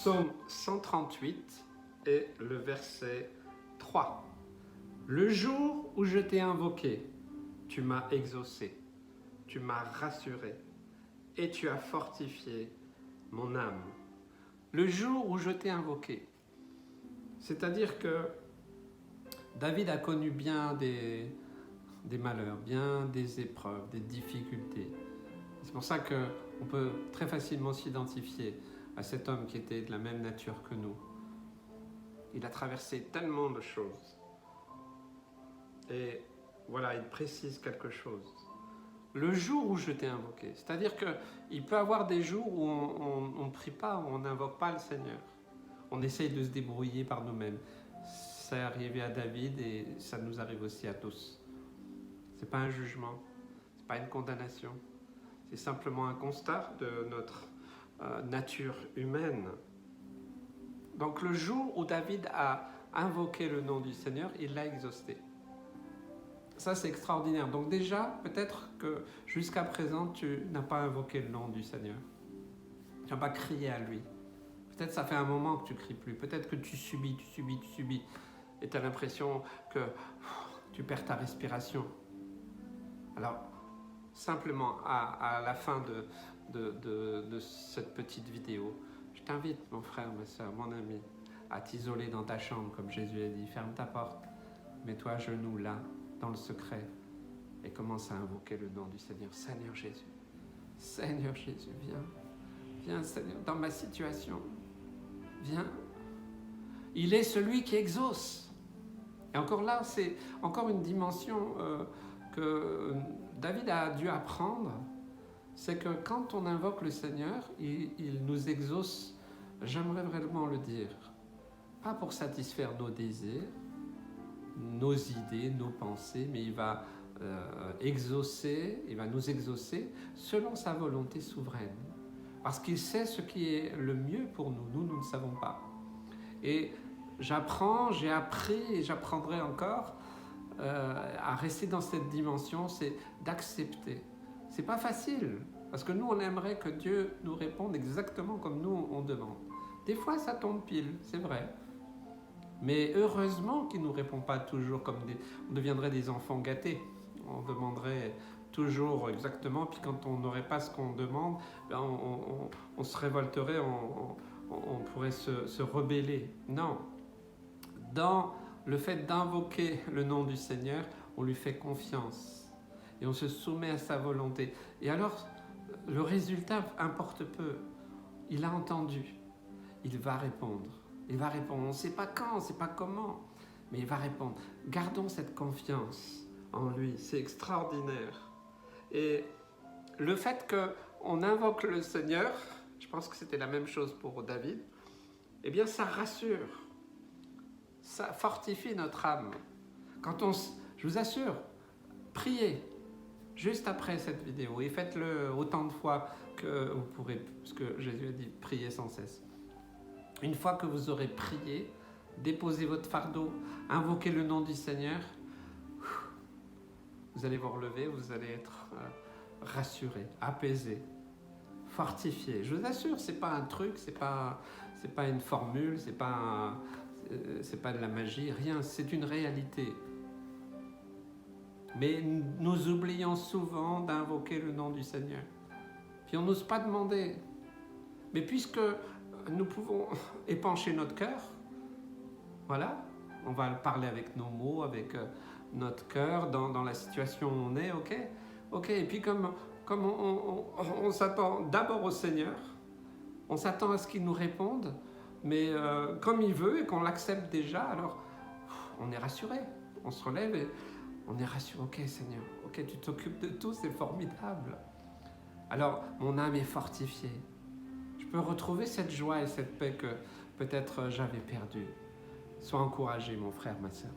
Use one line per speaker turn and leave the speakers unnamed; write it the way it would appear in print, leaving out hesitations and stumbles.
Psaume 138 et le verset 3. Le jour où je t'ai invoqué, tu m'as exaucé, tu m'as rassuré et tu as fortifié mon âme. Le jour où je t'ai invoqué, c'est-à-dire que David a connu bien des malheurs, bien des épreuves, des difficultés. C'est pour ça qu'on peut très facilement s'identifier à cet homme qui était de la même nature que nous. Il a traversé tellement de choses. Et voilà, il précise quelque chose. Le jour où je t'ai invoqué, c'est-à-dire qu'il peut y avoir des jours où on ne prie pas, où on n'invoque pas le Seigneur. On essaye de se débrouiller par nous-mêmes. Ça est arrivé à David et ça nous arrive aussi à tous. Ce n'est pas un jugement, ce n'est pas une condamnation. C'est simplement un constat de notre nature humaine. Donc le jour où David a invoqué le nom du Seigneur, il l'a exaucé. Ça, c'est extraordinaire. Donc déjà, peut-être que jusqu'à présent, tu n'as pas invoqué le nom du Seigneur. Tu n'as pas crié à lui. Peut-être ça fait un moment que tu ne cries plus. Peut-être que tu subis. Et tu as l'impression que tu perds ta respiration. Alors, simplement, à la fin de cette petite vidéo, je t'invite, mon frère, ma soeur, mon ami, à t'isoler dans ta chambre, comme Jésus a dit. Ferme ta porte, mets-toi à genoux là, dans le secret, et commence à invoquer le nom du Seigneur. Seigneur Jésus, viens. Viens, Seigneur, dans ma situation. Viens. Il est celui qui exauce. Et encore là, c'est encore une dimension que David a dû apprendre. C'est que quand on invoque le Seigneur, il nous exauce, j'aimerais vraiment le dire, pas pour satisfaire nos désirs, nos idées, nos pensées, mais il va nous exaucer selon sa volonté souveraine. Parce qu'il sait ce qui est le mieux pour nous. Nous ne savons pas. Et j'ai appris et j'apprendrai encore à rester dans cette dimension, c'est d'accepter. C'est pas facile, parce que nous, on aimerait que Dieu nous réponde exactement comme nous, on demande. Des fois, ça tombe pile, c'est vrai. Mais heureusement qu'il ne nous répond pas toujours comme on deviendrait des enfants gâtés. On demanderait toujours exactement, puis quand on n'aurait pas ce qu'on demande, ben on se révolterait, on pourrait se rebeller. Non. Dans le fait d'invoquer le nom du Seigneur, on lui fait confiance et on se soumet à sa volonté. Et alors, le résultat importe peu. Il a entendu, il va répondre. Il va répondre. On ne sait pas quand, on ne sait pas comment, mais il va répondre. Gardons cette confiance en lui, c'est extraordinaire. Et le fait qu'on invoque le Seigneur, je pense que c'était la même chose pour David, eh bien ça rassure, ça fortifie notre âme. Je vous assure, priez juste après cette vidéo et faites-le autant de fois que vous pourrez, parce que Jésus a dit priez sans cesse. Une fois que vous aurez prié, déposez votre fardeau, invoquez le nom du Seigneur, vous allez vous relever, vous allez être rassuré, apaisé, fortifié. Je vous assure, c'est pas un truc, c'est pas une formule, c'est pas de la magie, rien, c'est une réalité. Mais nous oublions souvent d'invoquer le nom du Seigneur. Puis on n'ose pas demander. Mais puisque nous pouvons épancher notre cœur, voilà, on va parler avec nos mots, avec notre cœur, dans la situation où on est, ok. Et puis comme on s'attend d'abord au Seigneur, on s'attend à ce qu'il nous réponde, mais comme il veut et qu'on l'accepte déjà, alors on est rassuré, on se relève et on est rassuré. Ok Seigneur, ok, tu t'occupes de tout, c'est formidable. Alors mon âme est fortifiée. Je peux retrouver cette joie et cette paix que peut-être j'avais perdue. Sois encouragé, mon frère, ma sœur.